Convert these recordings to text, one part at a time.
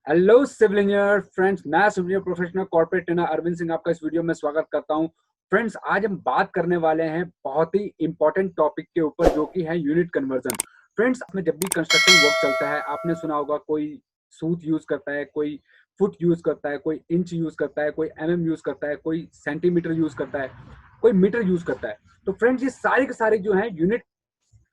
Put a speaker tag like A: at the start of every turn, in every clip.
A: Hello civil engineer friends, मैं civil engineer professional corporate trainer Arvind Singh आपका इस वीडियो में स्वागत करता हूं। फ्रेंड्स, आज हम बात करने वाले हैं बहुत ही इंपॉर्टेंट टॉपिक के ऊपर, जो कि है यूनिट कन्वर्जन। फ्रेंड्स, में जब भी कंस्ट्रक्शन वर्क चलता है, आपने सुना होगा कोई सूत यूज करता है, कोई फुट यूज करता है, कोई इंच यूज करता है, कोई यूज करता है, कोई सेंटीमीटर यूज करता है, कोई मीटर यूज करता है। तो फ्रेंड्स, ये सारे के सारे जो है यूनिट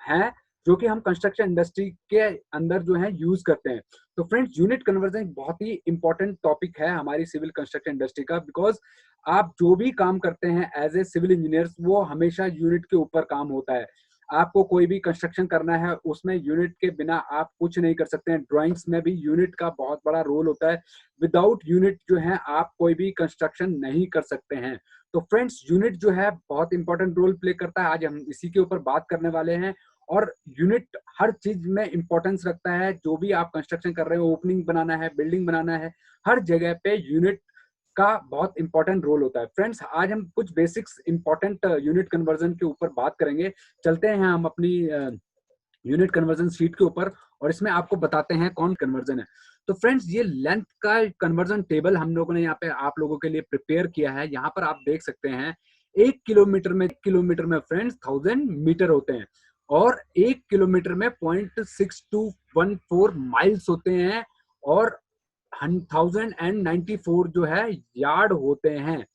A: हैं, जो कि हम कंस्ट्रक्शन इंडस्ट्री के अंदर जो है यूज करते हैं। तो फ्रेंड्स, यूनिट कन्वर्जन एक बहुत ही इंपॉर्टेंट टॉपिक है हमारी सिविल कंस्ट्रक्शन इंडस्ट्री का, बिकॉज आप जो भी काम करते हैं एज ए सिविल इंजीनियर्स, वो हमेशा यूनिट के ऊपर काम होता है। आपको कोई भी कंस्ट्रक्शन करना है, उसमें यूनिट के बिना आप कुछ नहीं कर सकते हैं। ड्राइंग्स में भी यूनिट का बहुत बड़ा रोल होता है। विदाउट यूनिट जो है आप कोई भी कंस्ट्रक्शन नहीं कर सकते हैं। तो फ्रेंड्स, यूनिट जो है बहुत इंपॉर्टेंट रोल प्ले करता है। आज हम इसी के ऊपर बात करने वाले हैं। और यूनिट हर चीज में इंपॉर्टेंस रखता है। जो भी आप कंस्ट्रक्शन कर रहे हो, ओपनिंग बनाना है, बिल्डिंग बनाना है, हर जगह पे यूनिट का बहुत इंपॉर्टेंट रोल होता है। फ्रेंड्स, आज हम कुछ बेसिक्स इंपॉर्टेंट यूनिट कन्वर्जन के ऊपर बात करेंगे। चलते हैं हम अपनी यूनिट कन्वर्जन शीट के ऊपर, और इसमें आपको बताते हैं कौन कन्वर्जन है। तो फ्रेंड्स, ये लेंथ का कन्वर्जन टेबल हम लोगों ने यहाँ पे आप लोगों के लिए प्रिपेयर किया है। यहाँ पर आप देख सकते हैं 1 किलोमीटर में फ्रेंड्स 1000 मीटर होते हैं, और 1 किलोमीटर में 0.6214 माइल्स होते हैं, और 1094 जो है यार्ड होते हैं।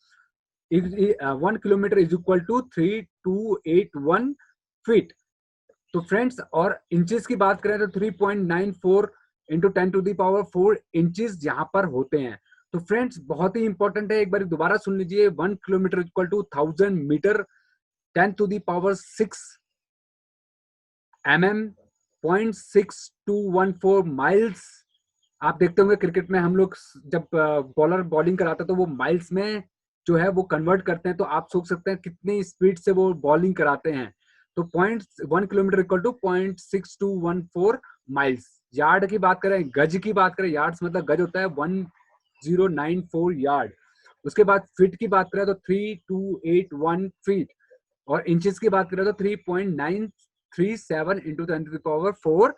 A: 1 kilometre is equal to 3281 feet. तो फ्रेंड्स, और इंचेस की बात करें तो 3.94 इंटू 10⁴ इंचेस यहाँ पर होते हैं। तो फ्रेंड्स, बहुत ही इंपॉर्टेंट है, एक बार दोबारा सुन लीजिए। 1 kilometre equal to 1000 metre, 10⁶ mm, 0.6214 miles. आप देखते होंगे क्रिकेट में हम लोग जब बॉलर बॉलिंग कराता है तो वो माइल्स में जो है वो कन्वर्ट करते हैं। तो आप सोच सकते हैं कितनी स्पीड से वो बॉलिंग कराते हैं। तो 1 kilometre equal to 0.6214 miles. Yard की बात करें, गज की बात करें, यार्ड्स मतलब गज होता है 1094 यार्ड। उसके बाद फीट की बात करें तो 3281 फीट, और इंचेस की बात करें तो 3.937 इंटू 10⁴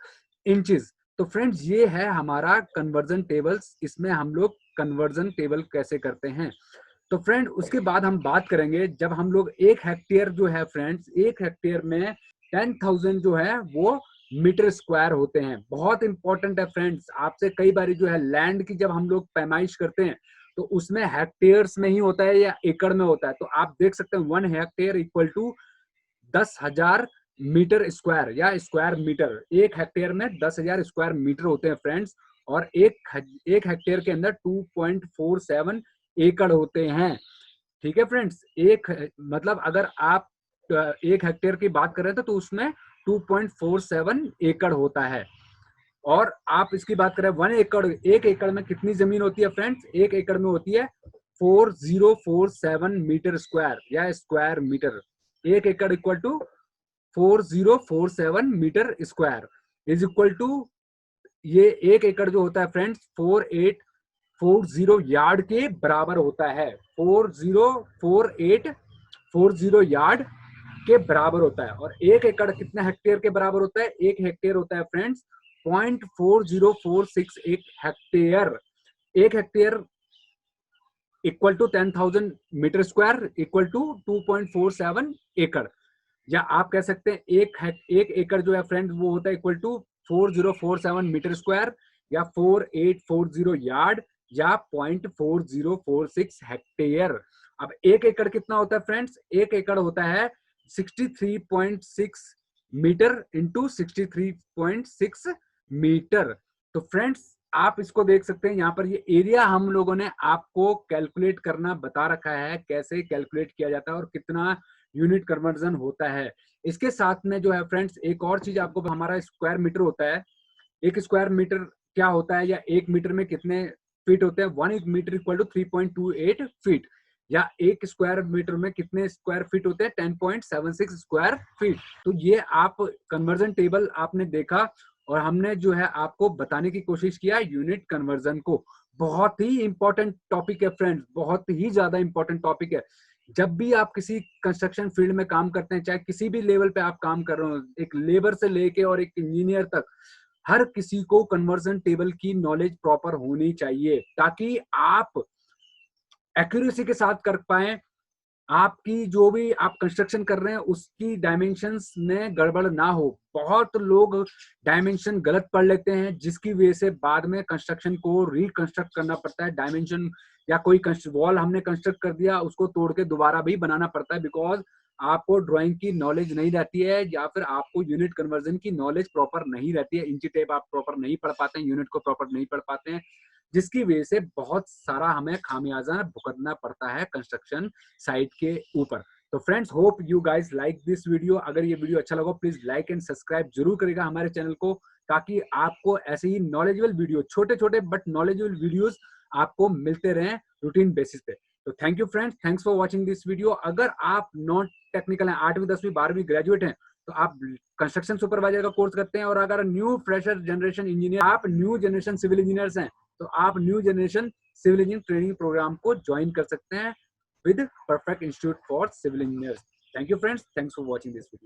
A: इंचेस। तो फ्रेंड्स, ये है हमारा कन्वर्जन टेबल्स। इसमें हम लोग कन्वर्जन टेबल कैसे करते हैं। तो फ्रेंड, उसके बाद हम बात करेंगे जब हम लोग 1 हेक्टेयर जो है फ्रेंड्स, 1 हेक्टेयर में 10,000 जो है वो मीटर स्क्वायर होते हैं। बहुत इंपॉर्टेंट है फ्रेंड्स। आपसे कई बार जो है लैंड की जब हम लोग पैमाइश करते हैं तो उसमें हेक्टेयर्स में ही होता है या एकड़ में होता है। तो आप देख सकते हैं 1 hectare equal to 10,000 metre square या स्क्वायर मीटर। 1 हेक्टेयर में 10,000 स्क्वायर मीटर होते हैं फ्रेंड्स, और एक हेक्टेयर के अंदर 2.47 एकड़ होते हैं। ठीक है फ्रेंड्स, मतलब अगर आप 1 हेक्टेयर की बात कर रहे थे तो उसमें 2.47 एकड़ होता है। और आप इसकी बात करें 1 एकड़, 1 एकड़ में कितनी जमीन होती है फ्रेंड्स? 1 एकड़ में होती है 4047 मीटर स्क्वायर या स्क्वायर मीटर। 1 एकड़ equal to 4047 metre square is equal to, ये 1 एकड़ जो होता है फ्रेंड्स 4840 यार्ड के बराबर होता है। 404840 यार्ड के बराबर होता है। और 1 एकड़ कितने हेक्टेयर के बराबर होता है? 1 हेक्टेयर होता है friends 0.4046 hectare. 1 hectare equal to 10,000 metre square equal to 2.47 एकड़। या आप कह सकते हैं एक एकड़ जो है फ्रेंड्स वो होता है इक्वल टू 4047 मीटर स्क्वायर, या 4840 यार्ड, या 0.4046 हेक्टेयर। अब 1 एकड़ कितना होता है फ्रेंड्स? 1 एकड़ होता है 63.6 मीटर इंटू 63.6 मीटर। तो फ्रेंड्स, आप इसको देख सकते हैं, यहाँ पर ये एरिया हम लोगों ने आपको कैलकुलेट करना बता रखा है, कैसे कैलकुलेट किया जाता है और कितना यूनिट कन्वर्जन होता है। इसके साथ में जो है फ्रेंड्स एक और चीज आपको, हमारा स्क्वायर मीटर होता है। एक स्क्वायर मीटर क्या होता है, या 1 मीटर में कितने फीट होते हैं? 1 मीटर इक्वल टू 3.28 फीट। या 1 स्क्वायर मीटर में कितने स्क्वायर फीट होते हैं? 10.76 स्क्वायर फीट। तो ये आप कन्वर्जन टेबल आपने देखा, और हमने जो है आपको बताने की कोशिश किया यूनिट कन्वर्जन को। बहुत ही इंपॉर्टेंट टॉपिक है फ्रेंड्स, बहुत ही ज्यादा इंपॉर्टेंट टॉपिक है। जब भी आप किसी कंस्ट्रक्शन फील्ड में काम करते हैं, चाहे किसी भी लेवल पे आप काम कर रहे हो, एक लेबर से लेके और एक इंजीनियर तक, हर किसी को कन्वर्जन टेबल की नॉलेज प्रॉपर होनी चाहिए ताकि आप एक्यूरेसी के साथ कर पाए। आपकी जो भी आप कंस्ट्रक्शन कर रहे हैं उसकी डायमेंशंस में गड़बड़ ना हो। बहुत लोग डायमेंशन गलत पढ़ लेते हैं जिसकी वजह से बाद में कंस्ट्रक्शन को रिकंस्ट्रक्ट करना पड़ता है। डायमेंशन या कोई वॉल हमने कंस्ट्रक्ट कर दिया उसको तोड़ के दोबारा भी बनाना पड़ता है, बिकॉज आपको ड्राइंग की नॉलेज नहीं रहती है या फिर आपको यूनिट कन्वर्जन की नॉलेज प्रॉपर नहीं रहती है। इंची टेप आप प्रॉपर नहीं पढ़ पाते हैं, यूनिट को प्रॉपर नहीं पढ़ पाते हैं, जिसकी वजह से बहुत सारा हमें खामियाजा भुगतना पड़ता है कंस्ट्रक्शन साइट के ऊपर। तो friends, hope you guys like this video. अगर ये वीडियो अच्छा लगा प्लीज लाइक एंड सब्सक्राइब जरूर करेगा हमारे चैनल को, ताकि आपको ऐसे ही नॉलेजेबल वीडियो, छोटे छोटे बट नॉलेजेबल वीडियोस आपको मिलते रहें रूटीन बेसिस पे। तो thank you friends, thanks for watching this video. अगर आप नॉन टेक्निकल हैं, 8वीं 10वीं 12वीं ग्रेजुएट हैं, तो आप कंस्ट्रक्शन सुपरवाइजर का कोर्स करते हैं। और अगर न्यू फ्रेशर जनरेशन इंजीनियर, आप न्यू जनरेशन सिविल इंजीनियर्स हैं, तो आप new generation civil engineer training program को ज्वाइन कर सकते हैं with Perfect Institute for Civil Engineers. Thank you friends. Thanks for watching this video.